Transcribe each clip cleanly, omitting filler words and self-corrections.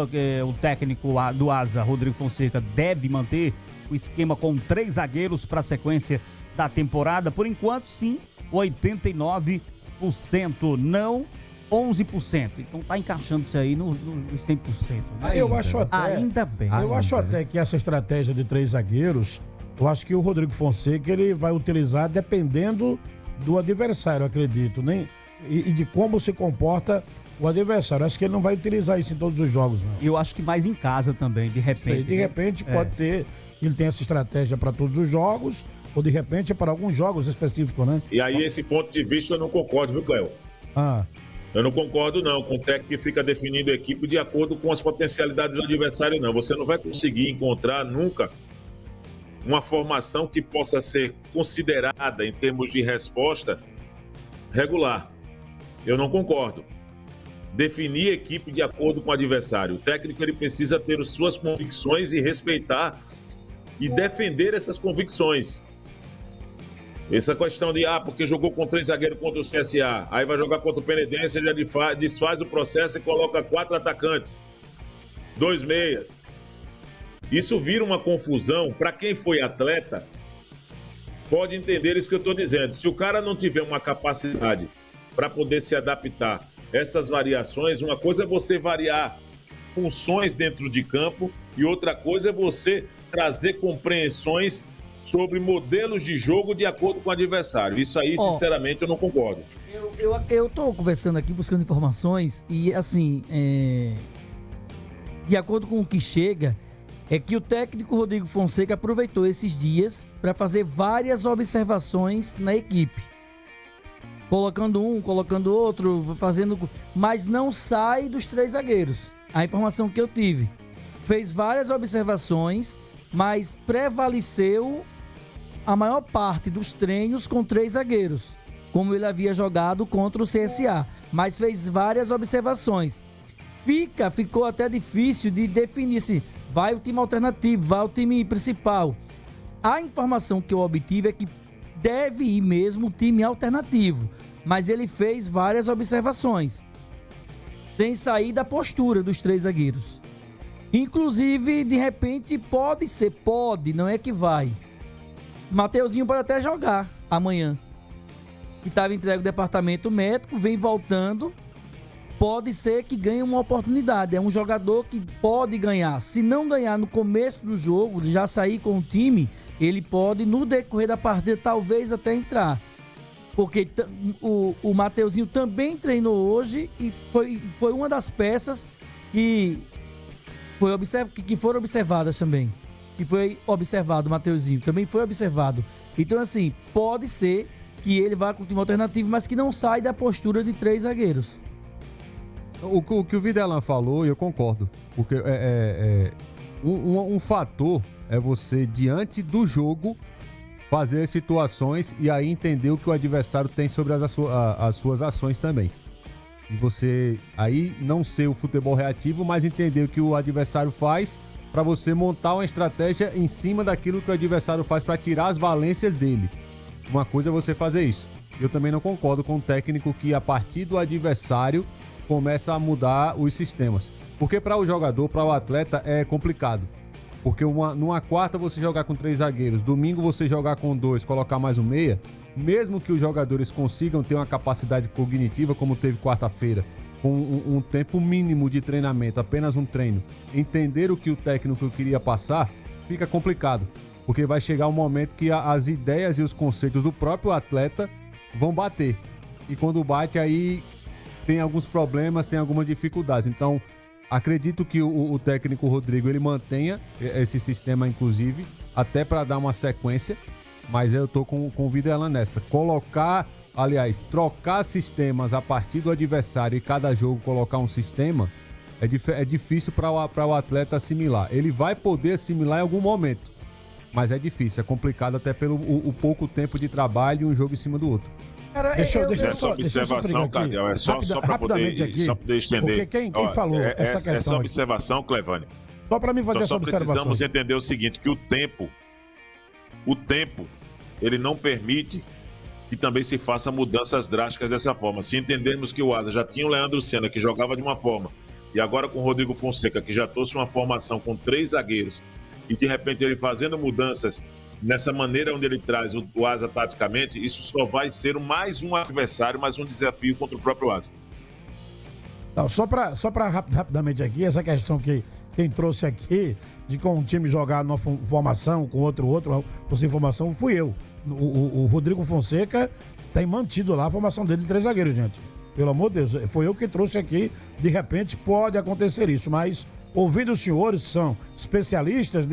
o técnico do Asa, Rodrigo Fonseca, deve manter o esquema com 3 zagueiros para a sequência da temporada? Por enquanto, sim, 89%, não 11%. Então tá encaixando isso aí no 100%. Né? Eu acho até, ainda bem. Eu acho até que essa estratégia de 3 zagueiros, eu acho que o Rodrigo Fonseca ele vai utilizar dependendo do adversário, acredito, né? E de como se comporta o adversário. Acho que ele não vai utilizar isso em todos os jogos, não. Eu acho que mais em casa também, de repente. De repente pode ter, ele tem essa estratégia para todos os jogos, ou de repente para alguns jogos específicos, né? E aí, esse ponto de vista eu não concordo, viu, Cléo? Eu não concordo, não, com o técnico que fica definindo a equipe de acordo com as potencialidades do adversário, não. Você não vai conseguir encontrar nunca uma formação que possa ser considerada, em termos de resposta, regular. Eu não concordo. Definir a equipe de acordo com o adversário. O técnico ele precisa ter as suas convicções e respeitar e defender essas convicções. Essa questão de, porque jogou com 3 zagueiros contra o CSA, aí vai jogar contra o Penedense, já desfaz o processo e coloca 4 atacantes, 2 meias. Isso vira uma confusão. Para quem foi atleta, pode entender isso que eu estou dizendo. Se o cara não tiver uma capacidade para poder se adaptar a essas variações, uma coisa é você variar funções dentro de campo e outra coisa é você trazer compreensões sobre modelos de jogo de acordo com o adversário. Isso aí, sinceramente, eu não concordo. Eu tô conversando aqui, buscando informações e, assim, de acordo com o que chega, é que o técnico Rodrigo Fonseca aproveitou esses dias para fazer várias observações na equipe. Colocando um, colocando outro, mas não sai dos 3 zagueiros. A informação que eu tive. Fez várias observações, mas prevaleceu a maior parte dos treinos com 3 zagueiros, como ele havia jogado contra o CSA, mas fez várias observações. Ficou até difícil de definir se vai o time alternativo, vai o time principal. A informação que eu obtive é que deve ir mesmo o time alternativo, mas ele fez várias observações, sem sair da postura dos 3 zagueiros. Inclusive, de repente, pode, não é que vai. Mateuzinho pode até jogar amanhã. Que estava entregue ao departamento médico, vem voltando. Pode ser que ganhe uma oportunidade. É um jogador que pode ganhar. Se não ganhar no começo do jogo, já sair com o time, ele pode, no decorrer da partida, talvez até entrar. Porque o Mateuzinho também treinou hoje e foi uma das peças que foram observadas também. Que foi observado, o Mateuzinho também foi observado. Então, assim, pode ser que ele vá com o time alternativo, mas que não sai da postura de 3 zagueiros. O que o Videlan falou, eu concordo. Porque um fator é você, diante do jogo, fazer as situações e aí entender o que o adversário tem sobre as suas ações também. E você aí não ser o futebol reativo, mas entender o que o adversário faz para você montar uma estratégia em cima daquilo que o adversário faz para tirar as valências dele. Uma coisa é você fazer isso. Eu também não concordo com o técnico que, a partir do adversário, começa a mudar os sistemas. Porque para o jogador, para o atleta, é complicado. Porque numa quarta você jogar com 3 zagueiros, domingo você jogar com 2, colocar mais um meia, mesmo que os jogadores consigam ter uma capacidade cognitiva, como teve quarta-feira, com um tempo mínimo de treinamento, apenas um treino, entender o que o técnico queria passar, fica complicado. Porque vai chegar um momento que as ideias e os conceitos do próprio atleta vão bater. E quando bate, aí tem alguns problemas, tem algumas dificuldades. Então, acredito que o técnico Rodrigo ele mantenha esse sistema, inclusive, até para dar uma sequência, mas eu tô com o Videlan nessa. Trocar sistemas a partir do adversário e cada jogo colocar um sistema é difícil para o atleta assimilar. Ele vai poder assimilar em algum momento, mas é difícil, é complicado até pelo o pouco tempo de trabalho e um jogo em cima do outro. Essa observação, Cardial, é só para poder estender. Porque quem falou essa questão? Essa observação, Clevane. Só para mim fazer essa observação. Precisamos entender o seguinte, que o tempo, ele não permite que também se faça mudanças drásticas dessa forma. Se entendermos que o Asa já tinha o Leandro Senna, que jogava de uma forma, e agora com o Rodrigo Fonseca, que já trouxe uma formação com 3 zagueiros, e de repente ele fazendo mudanças nessa maneira onde ele traz o Asa taticamente, isso só vai ser mais um adversário, mais um desafio contra o próprio Asa. Não, só para rapidamente aqui, essa questão que quem trouxe aqui, de com um time jogar numa formação, com outro, por essa informação, fui eu. O Rodrigo Fonseca tem mantido lá a formação dele de 3 zagueiros, gente. Pelo amor de Deus, foi eu que trouxe aqui, de repente pode acontecer isso, mas ouvindo os senhores que são especialistas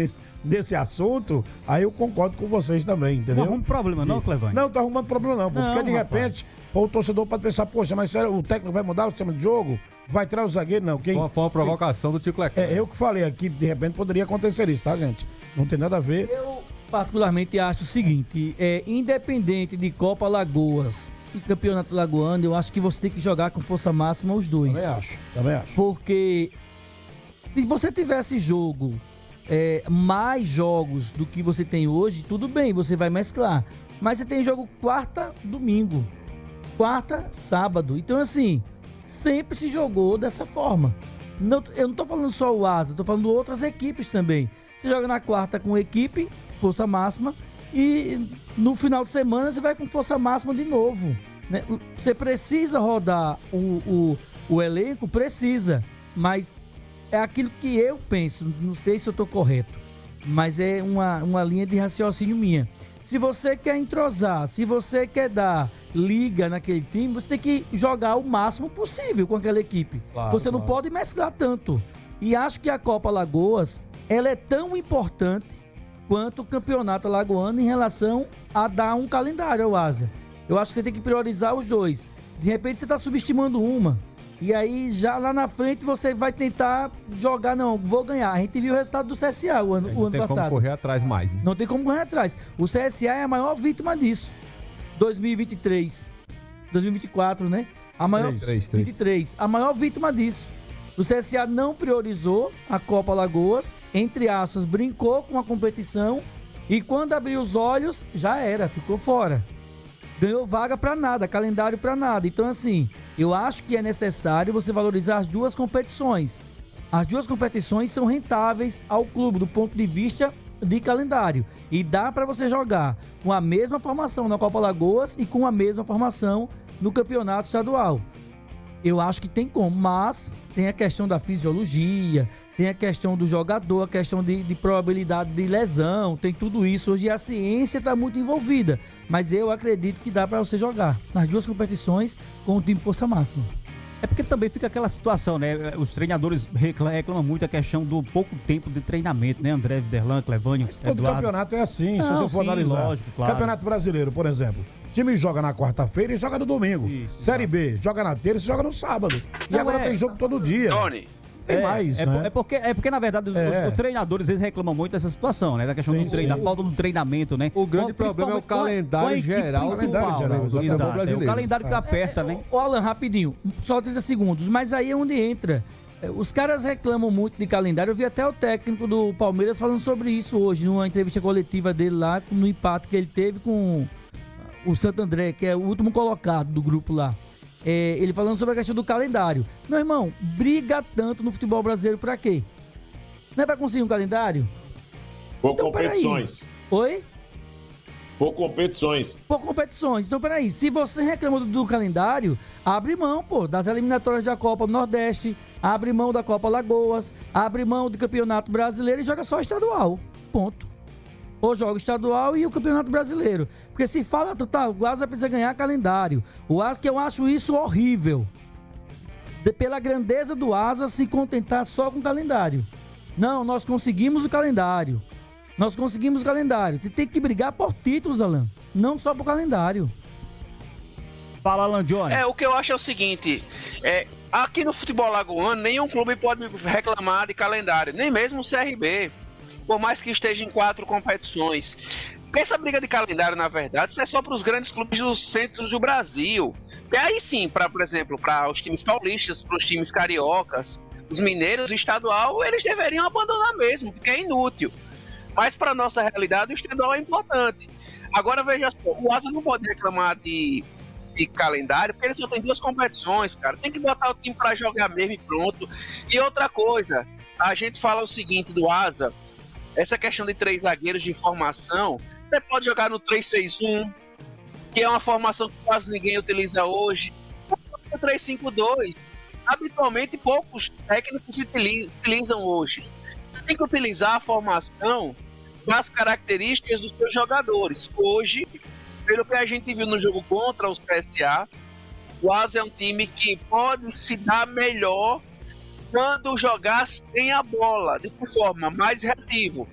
nesse assunto, aí eu concordo com vocês também, entendeu? Não arruma problema não, Clevane? Não, tá arrumando problema não, porque de repente o torcedor pode pensar, poxa, mas o técnico vai mudar o sistema de jogo? Vai tirar o zagueiro? Não. Foi uma provocação do Tico Leclerc. É eu que falei aqui, de repente poderia acontecer isso, tá, gente? Não tem nada a ver. Eu particularmente acho o seguinte, independente de Copa Alagoas e Campeonato Alagoano, eu acho que você tem que jogar com força máxima os dois. Também acho. Porque se você tivesse mais jogos do que você tem hoje, tudo bem, você vai mesclar. Mas você tem jogo quarta, domingo. Quarta, sábado. Então, assim, sempre se jogou dessa forma. Eu não tô falando só o Asa, tô falando outras equipes também. Você joga na quarta com equipe, força máxima, e no final de semana você vai com força máxima de novo, né? Você precisa rodar o elenco, precisa, mas é aquilo que eu penso, não sei se eu tô correto, mas é uma linha de raciocínio minha. Se você quer entrosar, se você quer dar liga naquele time, você tem que jogar o máximo possível com aquela equipe. Claro, você não pode mesclar tanto. E acho que a Copa Alagoas, ela é tão importante quanto o Campeonato Alagoano em relação a dar um calendário ao Asa. Eu acho que você tem que priorizar os dois. De repente você está subestimando uma. E aí já lá na frente você vai tentar jogar, não, vou ganhar. A gente viu o resultado do CSA o ano passado. Não tem como correr atrás mais, né? Não tem como correr atrás. O CSA é a maior vítima disso. 2024, né? A maior 23. A maior vítima disso. O CSA não priorizou a Copa Alagoas, entre aspas, brincou com a competição e quando abriu os olhos, já era, ficou fora. Ganhou vaga pra nada, calendário pra nada. Então, assim, eu acho que é necessário você valorizar as duas competições. As duas competições são rentáveis ao clube do ponto de vista de calendário. E dá pra você jogar com a mesma formação na Copa Alagoas e com a mesma formação no Campeonato Estadual. Eu acho que tem como, mas tem a questão da fisiologia, tem a questão do jogador, a questão de probabilidade de lesão, tem tudo isso. Hoje a ciência está muito envolvida, mas eu acredito que dá para você jogar nas duas competições com o time força máxima. É porque também fica aquela situação, né? Os treinadores reclamam muito a questão do pouco tempo de treinamento, né? André Viderlan, Clevânio, Eduardo. Todo campeonato é assim, se você for analisar. Lógico, claro. Campeonato Brasileiro, por exemplo. O time joga na quarta-feira e joga no domingo. Isso, Série B, joga na terça e joga no sábado. E agora tem jogo todo dia. Tony. Tem mais, né? É porque, na verdade, os treinadores eles reclamam muito dessa situação, né? Da questão da falta do treinamento, né? O grande problema é o calendário geral. Exato, o calendário que aperta, né? Ô, Alan, rapidinho, só 30 segundos, mas aí é onde entra. Os caras reclamam muito de calendário. Eu vi até o técnico do Palmeiras falando sobre isso hoje, numa entrevista coletiva dele lá, no empate que ele teve com o Santo André, que é o último colocado do grupo lá. Ele falando sobre a questão do calendário. Meu irmão, briga tanto no futebol brasileiro pra quê? Não é pra conseguir um calendário? Por competições. Oi? Por competições. Por competições. Então, peraí, se você reclama do calendário, abre mão, das eliminatórias da Copa do Nordeste, abre mão da Copa Alagoas, abre mão do Campeonato Brasileiro e joga só estadual. Ponto. Ou joga o estadual e o Campeonato Brasileiro. Porque se fala, o Asa precisa ganhar calendário. O Asa, que eu acho isso horrível. Pela grandeza do Asa se contentar só com o calendário. Não, nós conseguimos o calendário. Nós conseguimos o calendário. Você tem que brigar por títulos, Alan. Não só por calendário. Fala, Alan Jones. O que eu acho é o seguinte. Aqui no futebol alagoano, nenhum clube pode reclamar de calendário. Nem mesmo o CRB. Por mais que esteja em 4 competições. Essa briga de calendário, na verdade, isso é só para os grandes clubes dos centros do Brasil. E aí sim, por exemplo, para os times paulistas, para os times cariocas, os mineiros, o estadual, eles deveriam abandonar mesmo, porque é inútil. Mas para a nossa realidade, o estadual é importante. Agora, veja só, o Asa não pode reclamar de de calendário, porque ele só tem 2 competições, cara. Tem que botar o time pra jogar mesmo e pronto. E outra coisa, a gente fala o seguinte do Asa, essa questão de 3 zagueiros de formação, você pode jogar no 3-6-1, que é uma formação que quase ninguém utiliza hoje. No 3-5-2, habitualmente poucos técnicos utilizam hoje. Você tem que utilizar a formação das características dos seus jogadores. Hoje, pelo que a gente viu no jogo contra o CSA, o Asa é um time que pode se dar melhor quando jogar sem a bola, de forma mais reativa.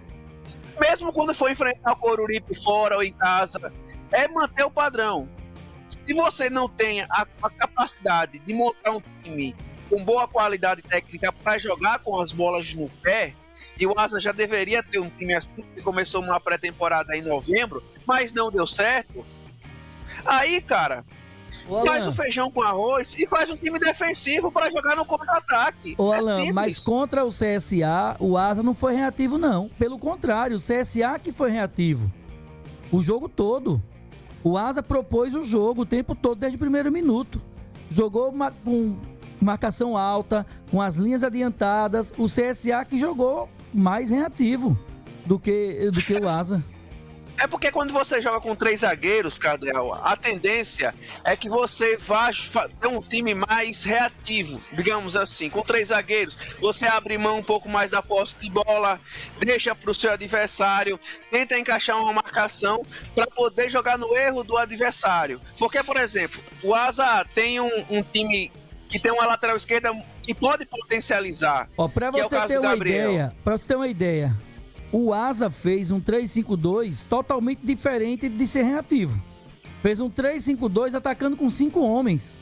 Mesmo quando for enfrentar o Coruripe fora ou em casa, é manter o padrão. Se você não tem a capacidade de montar um time com boa qualidade técnica para jogar com as bolas no pé, e o Asa já deveria ter um time assim, que começou uma pré-temporada em novembro, mas não deu certo. Aí, cara, faz o feijão com arroz e faz um time defensivo para jogar no contra-ataque. Ô, Alan, mas contra o CSA, o Asa não foi reativo, não. Pelo contrário, o CSA que foi reativo. O jogo todo. O Asa propôs o jogo o tempo todo, desde o primeiro minuto. Jogou com marcação alta, com as linhas adiantadas. O CSA que jogou mais reativo do que o Asa. É porque quando você joga com 3 zagueiros, Cadel, a tendência é que você vá ter um time mais reativo, digamos assim. Com 3 zagueiros, você abre mão um pouco mais da posse de bola, deixa para o seu adversário, tenta encaixar uma marcação para poder jogar no erro do adversário. Porque, por exemplo, o Asa tem um time que tem uma lateral esquerda que pode potencializar. Para você ter uma ideia, o Asa fez um 3-5-2 totalmente diferente de ser reativo. Fez um 3-5-2 atacando com 5 homens.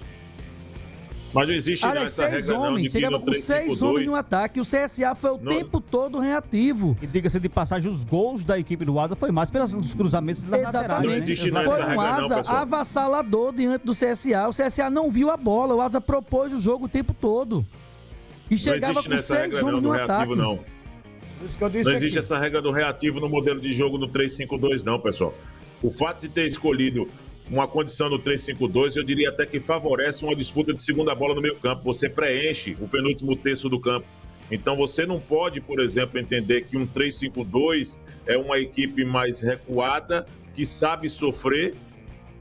Mas não existe essa regra homens, não, chegava com 6 homens no ataque. O CSA foi o tempo todo reativo. E diga-se de passagem, os gols da equipe do Asa foi mais pelos cruzamentos da lateral. Não existe foi um Asa avassalador diante do CSA. O CSA não viu a bola. O Asa propôs o jogo o tempo todo. E chegava com 6 homens no ataque. Não existe essa regra do reativo no modelo de jogo no 3-5-2, não, pessoal. O fato de ter escolhido uma condição no 3-5-2, eu diria até que favorece uma disputa de segunda bola no meio campo. Você preenche o penúltimo terço do campo. Então você não pode, por exemplo, entender que um 3-5-2 é uma equipe mais recuada, que sabe sofrer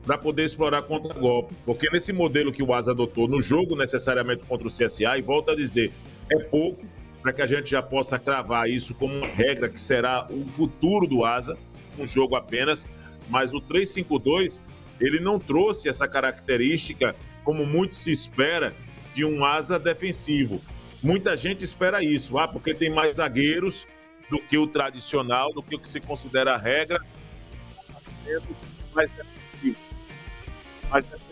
para poder explorar contra-golpe. Porque nesse modelo que o Asa adotou no jogo, necessariamente contra o CSA, e volto a dizer, é pouco para que a gente já possa cravar isso como uma regra que será o futuro do Asa, um jogo apenas, mas o 3-5-2 ele não trouxe essa característica, como muito se espera, de um Asa defensivo. Muita gente espera isso, porque tem mais zagueiros do que o tradicional, do que o que se considera a regra.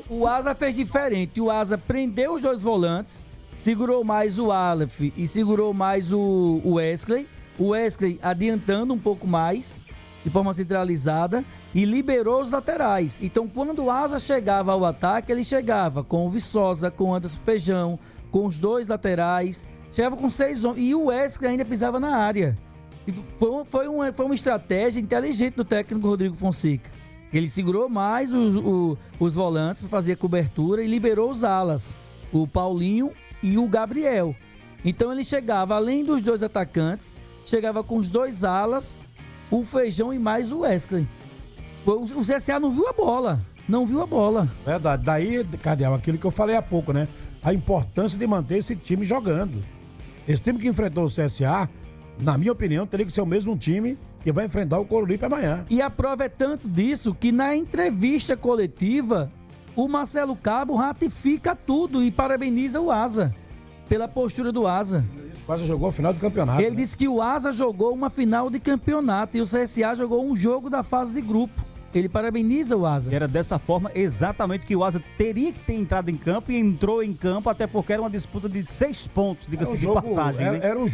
O Asa fez diferente. O Asa prendeu os 2 volantes, segurou mais o Aleph e segurou mais o Wesley. O Wesley adiantando um pouco mais, de forma centralizada, e liberou os laterais. Então, quando o Asa chegava ao ataque, ele chegava com o Viçosa, com o Anderson Feijão, com os 2 laterais, chegava com 6 homens, e o Wesley ainda pisava na área. Foi uma estratégia inteligente do técnico Rodrigo Fonseca. Ele segurou mais os volantes para fazer a cobertura e liberou os alas, o Paulinho e o Gabriel. Então ele chegava, além dos 2 atacantes, chegava com os 2 alas, o Feijão e mais o Wesley. O CSA não viu a bola. Verdade. Daí, Cardeal, aquilo que eu falei há pouco, né? A importância de manter esse time jogando. Esse time que enfrentou o CSA, na minha opinião, teria que ser o mesmo time que vai enfrentar o Coruripe amanhã. E a prova é tanto disso que na entrevista coletiva, o Marcelo Cabo ratifica tudo e parabeniza o Asa pela postura do Asa. O Asa jogou a final do campeonato. Ele disse que o Asa jogou uma final de campeonato e o CSA jogou um jogo da fase de grupo. Ele parabeniza o Asa. Era dessa forma exatamente que o Asa teria que ter entrado em campo e entrou em campo, até porque era uma disputa de 6 pontos, diga-se de passagem. Era o jogo.